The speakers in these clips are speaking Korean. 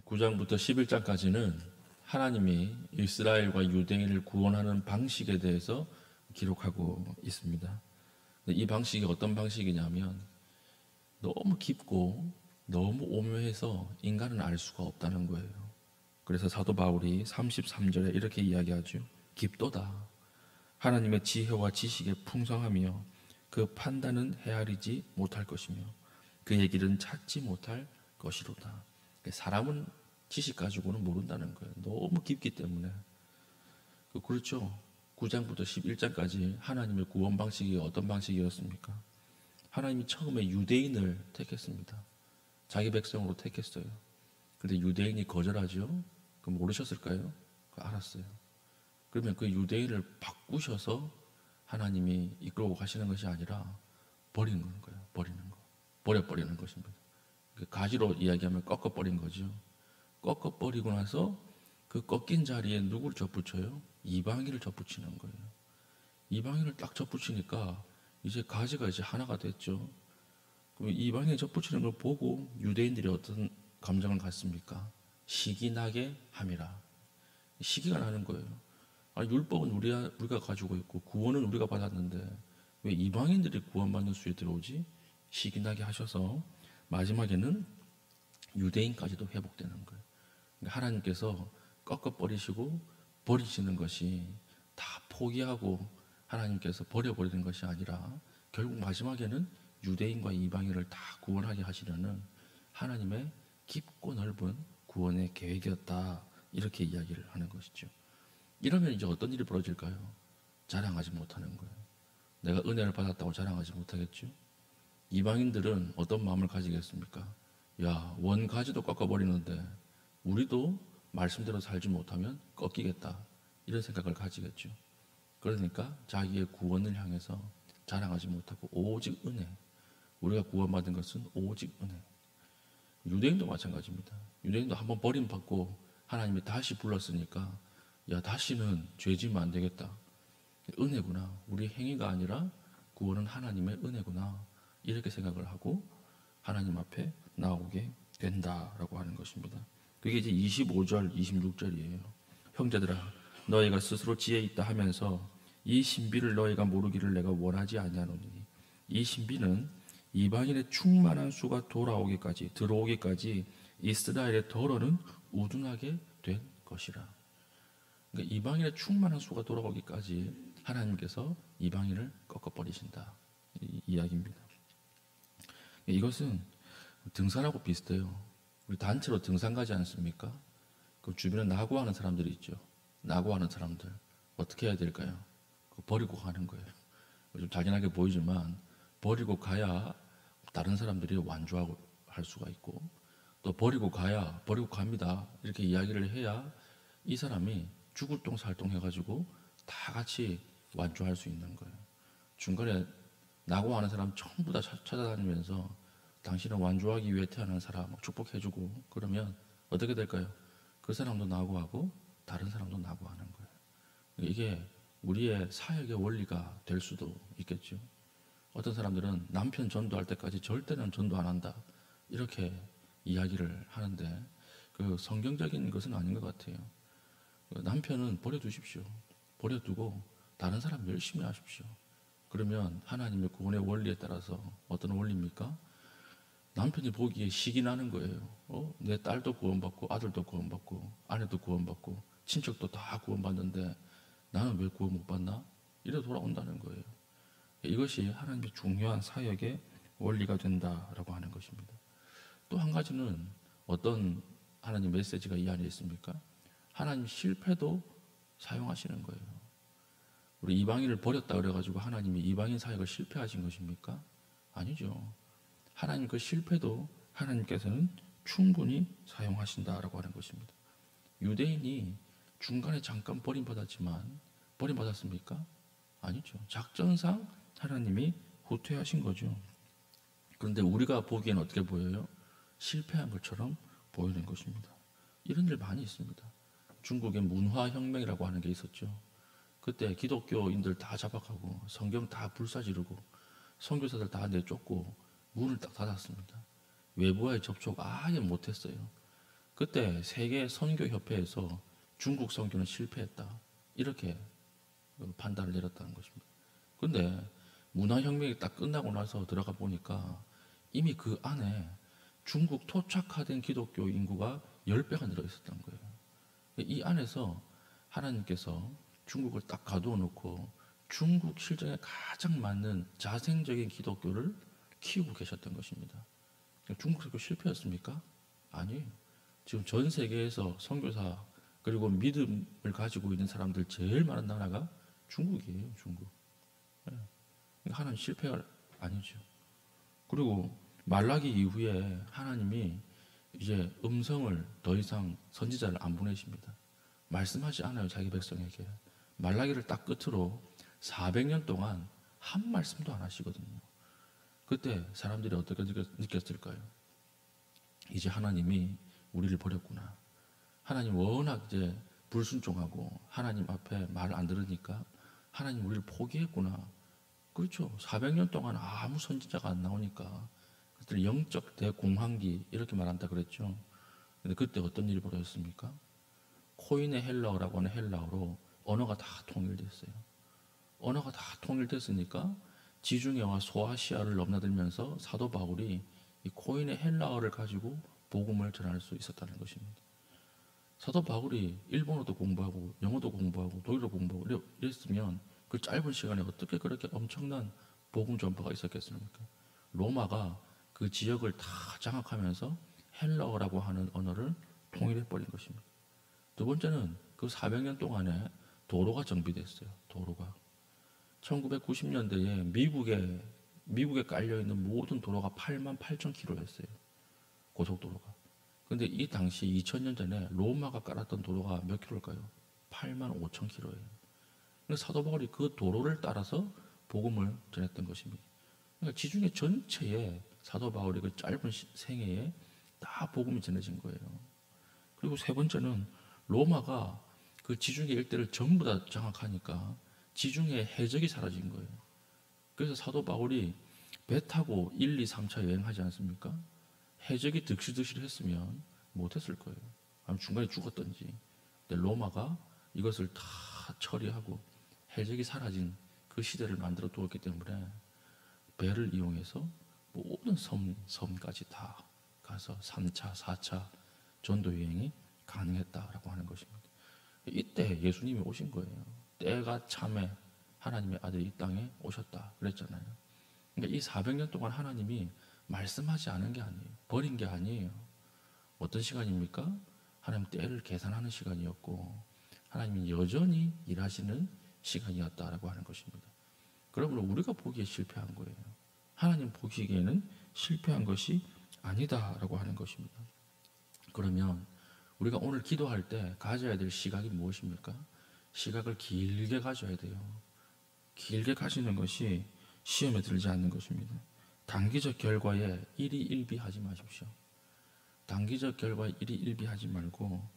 9장부터 11장까지는 하나님이 이스라엘과 유대인을 구원하는 방식에 대해서 기록하고 있습니다. 이 방식이 어떤 방식이냐면 너무 깊고 너무 오묘해서 인간은 알 수가 없다는 거예요. 그래서 사도 바울이 33절에 이렇게 이야기하죠. 깊도다. 하나님의 지혜와 지식의 풍성하며 그 판단은 헤아리지 못할 것이며 그의 길은 찾지 못할 것이로다. 사람은 지식 가지고는 모른다는 거예요. 너무 깊기 때문에. 그렇죠. 9장부터 11장까지 하나님의 구원 방식이 어떤 방식이었습니까? 하나님이 처음에 유대인을 택했습니다. 자기 백성으로 택했어요. 근데 유대인이 거절하죠. 그럼 모르셨을까요? 알았어요. 그러면 그 유대인을 바꾸셔서 하나님이 이끌고 가시는 것이 아니라 버리는 거예요. 버리는 거. 버려버리는 것입니다. 가지로 이야기하면 꺾어버린 거죠. 꺾어버리고 나서 그 꺾인 자리에 누구를 접붙여요? 이방인을 접붙이는 거예요. 이방인을 딱 접붙이니까 이제 가지가 이제 하나가 됐죠. 그럼 이방인을 접붙이는 걸 보고 유대인들이 어떤 감정을 갖습니까? 시기 나게 함이라. 시기가 나는 거예요. 아니, 율법은 우리가 가지고 있고 구원은 우리가 받았는데 왜 이방인들이 구원받는 수에 들어오지? 시기 나게 하셔서 마지막에는 유대인까지도 회복되는 거예요. 그러니까 하나님께서 꺾어버리시고 버리시는 것이 다 포기하고 하나님께서 버려버리는 것이 아니라 결국 마지막에는 유대인과 이방인을 다 구원하게 하시려는 하나님의 깊고 넓은 구원의 계획이었다. 이렇게 이야기를 하는 것이죠. 이러면 이제 어떤 일이 벌어질까요? 자랑하지 못하는 거예요. 내가 은혜를 받았다고 자랑하지 못하겠죠? 이방인들은 어떤 마음을 가지겠습니까? 야, 원 가지도 꺾어버리는데 우리도 말씀대로 살지 못하면 꺾이겠다. 이런 생각을 가지겠죠. 그러니까 자기의 구원을 향해서 자랑하지 못하고 오직 은혜. 우리가 구원받은 것은 오직 은혜. 유대인도 마찬가지입니다. 유대인도 한번 버림받고 하나님이 다시 불렀으니까 야, 다시는 죄 지으면 안 되겠다. 은혜구나. 우리 행위가 아니라 구원은 하나님의 은혜구나. 이렇게 생각을 하고 하나님 앞에 나오게 된다라고 하는 것입니다. 그게 이제 25절, 26절이에요. 형제들아, 너희가 스스로 지혜 있다 하면서 이 신비를 너희가 모르기를 내가 원하지 아니하노니 이 신비는 이방인의 충만한 수가 들어오기까지 이스라엘의 더러는 우둔하게 된 것이라. 그러니까 이방인의 충만한 수가 돌아오기까지 하나님께서 이방인을 꺾어버리신다. 이 이야기입니다. 이것은 등산하고 비슷해요. 우리 단체로 등산 가지 않습니까? 그 주변에 낙오하는 사람들이 있죠. 낙오하는 사람들 어떻게 해야 될까요? 버리고 가는 거예요. 좀 잔인하게 보이지만 버리고 가야 다른 사람들이 완주하고 할 수가 있고 또 버리고 갑니다. 이렇게 이야기를 해야 이 사람이 죽을 똥 살똥 해가지고 다 같이 완주할 수 있는 거예요. 중간에 낙오하는 사람 전부 다 찾아다니면서 당신은 완주하기 위해 태어난 사람 축복해주고 그러면 어떻게 될까요? 그 사람도 낙오하고 다른 사람도 낙오하는 거예요. 이게 우리의 사역의 원리가 될 수도 있겠죠. 어떤 사람들은 남편 전도할 때까지 절대는 전도 안 한다 이렇게 이야기를 하는데 그 성경적인 것은 아닌 것 같아요. 남편은 버려두십시오. 버려두고 다른 사람 열심히 하십시오. 그러면 하나님의 구원의 원리에 따라서 어떤 원리입니까? 남편이 보기에 식이 나는 거예요. 내 딸도 구원받고 아들도 구원받고 아내도 구원받고 친척도 다 구원받는데 나는 왜 구원 못 받나? 이래 돌아온다는 거예요. 이것이 하나님의 중요한 사역의 원리가 된다라고 하는 것입니다. 또 한 가지는 어떤 하나님 메시지가 이 안에 있습니까? 하나님 실패도 사용하시는 거예요. 우리 이방인을 버렸다 그래가지고 하나님이 이방인 사역을 실패하신 것입니까? 아니죠. 하나님 그 실패도 하나님께서는 충분히 사용하신다라고 하는 것입니다. 유대인이 중간에 잠깐 버림받았습니까? 아니죠. 작전상 하나님이 후퇴하신 거죠. 그런데 우리가 보기엔 어떻게 보여요? 실패한 것처럼 보이는 것입니다. 이런 일 많이 있습니다. 중국에 문화혁명이라고 하는 게 있었죠. 그때 기독교인들 다 잡아가고 성경 다 불사지르고 선교사들 다 내쫓고 문을 딱 닫았습니다. 외부와의 접촉 아예 못했어요. 그때 세계 선교협회에서 중국 선교는 실패했다, 이렇게 판단을 내렸다는 것입니다. 그런데 문화혁명이 딱 끝나고 나서 들어가 보니까 이미 그 안에 중국 토착화된 기독교 인구가 10배가 늘어 있었던 거예요. 이 안에서 하나님께서 중국을 딱 가두어 놓고 중국 실정에 가장 맞는 자생적인 기독교를 키우고 계셨던 것입니다. 중국 선교 실패였습니까? 아니에요. 지금 전 세계에서 선교사 그리고 믿음을 가지고 있는 사람들 제일 많은 나라가 중국이에요. 중국. 하나님 실패가 아니죠. 그리고 말라기 이후에 하나님이 이제 음성을 더 이상 선지자를 안 보내십니다. 말씀하지 않아요. 자기 백성에게. 말라기를 딱 끝으로 400년 동안 한 말씀도 안 하시거든요. 그때 사람들이 어떻게 느꼈을까요? 이제 하나님이 우리를 버렸구나. 하나님 워낙 이제 불순종하고 하나님 앞에 말 안 들으니까 하나님 우리를 포기했구나. 그렇죠. 400년 동안 아무 선지자가 안 나오니까 그때 영적 대공황기 이렇게 말한다 그랬죠. 근데 그때 어떤 일이 벌어졌습니까? 코인의 헬라어라고 하는 헬라어로 언어가 다 통일됐어요. 언어가 다 통일됐으니까 지중해와 소아시아를 넘나들면서 사도 바울이 이 코인의 헬라어를 가지고 복음을 전할 수 있었다는 것입니다. 사도 바울이 일본어도 공부하고 영어도 공부하고 독일어 공부하고 이랬으면 그 짧은 시간에 어떻게 그렇게 엄청난 복음 전파가 있었겠습니까? 로마가 그 지역을 다 장악하면서 헬라어라고 하는 언어를 통일해버린 것입니다. 두 번째는 그 400년 동안에 도로가 정비됐어요. 도로가. 1990년대에 미국에 깔려있는 모든 도로가 8만 8천 킬로였어요. 고속도로가. 근데 이 당시 2000년 전에 로마가 깔았던 도로가 몇 킬로일까요? 8만 5천 킬로예요. 사도 바울이 그 도로를 따라서 복음을 전했던 것입니다. 그러니까 지중해 전체에 사도 바울이 그 짧은 생애에 다 복음이 전해진 거예요. 그리고 세 번째는 로마가 그 지중해 일대를 전부 다 장악하니까 지중해 해적이 사라진 거예요. 그래서 사도 바울이 배 타고 1, 2, 3차 여행하지 않습니까? 해적이 득실득실 했으면 못했을 거예요. 아니면 중간에 죽었던지. 근데 로마가 이것을 다 처리하고 해적이 사라진 그 시대를 만들어 두었기 때문에 배를 이용해서 모든 섬까지 다 가서 3차, 4차 전도 여행이 가능했다라고 하는 것입니다. 이때 예수님이 오신 거예요. 때가 참에 하나님의 아들이 이 땅에 오셨다 그랬잖아요. 그러니까 이 400년 동안 하나님이 말씀하지 않은 게 아니에요. 버린 게 아니에요. 어떤 시간입니까? 하나님 때를 계산하는 시간이었고 하나님이 여전히 일하시는 시간이었다라고 하는 것입니다. 그러므로 우리가 보기에 실패한 거예요. 하나님 보시기에는 실패한 것이 아니다라고 하는 것입니다. 그러면 우리가 오늘 기도할 때 가져야 될 시각이 무엇입니까? 시각을 길게 가져야 돼요. 길게 가시는 것이 시험에 들지 않는 것입니다. 단기적 결과에 일희일비하지 마십시오. 단기적 결과에 일희일비하지 말고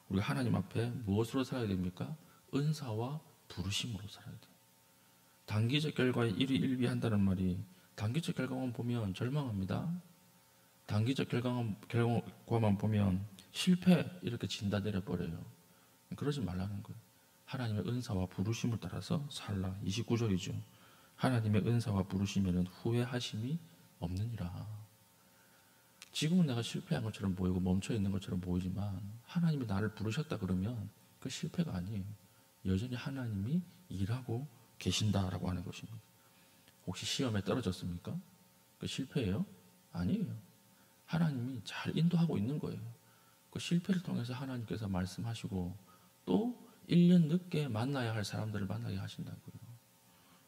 우리가 하나님 앞에 무엇으로 살아야 됩니까? 은사와 부르심으로 살아야 돼요. 단기적 결과에 일희일비한다는 말이 단기적 결과만 보면 절망합니다. 단기적 결과만 보면 실패 이렇게 진다 내려버려요. 그러지 말라는 거예요. 하나님의 은사와 부르심을 따라서 살라. 29절이죠. 하나님의 은사와 부르심에는 후회하심이 없느니라. 지금은 내가 실패한 것처럼 보이고 멈춰있는 것처럼 보이지만 하나님이 나를 부르셨다 그러면 그 실패가 아니에요. 여전히 하나님이 일하고 계신다라고 하는 것입니다. 혹시 시험에 떨어졌습니까? 그 실패예요? 아니에요. 하나님이 잘 인도하고 있는 거예요. 그 실패를 통해서 하나님께서 말씀하시고 또 1년 늦게 만나야 할 사람들을 만나게 하신다고요.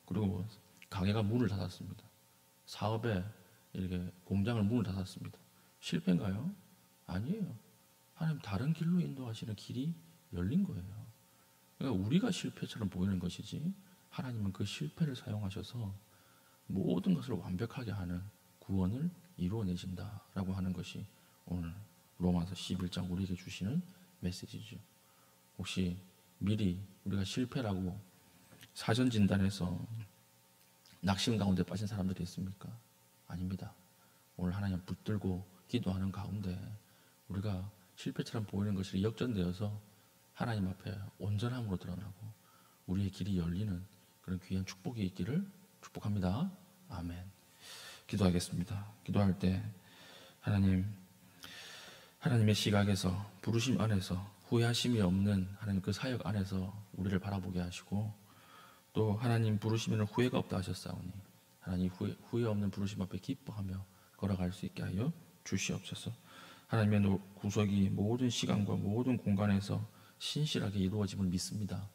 그리고 가게가 문을 닫았습니다. 사업에 이렇게 공장을 문을 닫았습니다. 실패인가요? 아니에요. 하나님 다른 길로 인도하시는 길이 열린 거예요. 그러니까 우리가 실패처럼 보이는 것이지 하나님은 그 실패를 사용하셔서 모든 것을 완벽하게 하는 구원을 이루어내신다라고 하는 것이 오늘 로마서 11장 우리에게 주시는 메시지죠. 혹시 미리 우리가 실패라고 사전 진단해서 낙심 가운데 빠진 사람들이 있습니까? 아닙니다. 오늘 하나님 붙들고 기도하는 가운데 우리가 실패처럼 보이는 것이 역전되어서 하나님 앞에 온전함으로 드러나고 우리의 길이 열리는 그런 귀한 축복이 있기를 축복합니다. 아멘. 기도하겠습니다. 기도할 때 하나님의 시각에서 부르심 안에서 후회하심이 없는 하나님 그 사역 안에서 우리를 바라보게 하시고 또 하나님 부르시면 후회가 없다 하셨사오니 하나님 후회 없는 부르심 앞에 기뻐하며 걸어갈 수 있게 하여 주시옵소서. 하나님의 구속이 모든 시간과 모든 공간에서 신실하게 이루어짐을 믿습니다.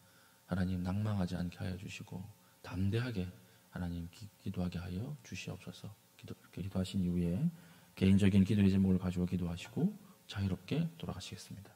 하나님 낭망하지 않게 하여 주시고 담대하게 하나님 기도하게 하여 주시옵소서. 이렇게 기도하신 이후에 개인적인 기도의 제목을 가지고 기도하시고 자유롭게 돌아가시겠습니다.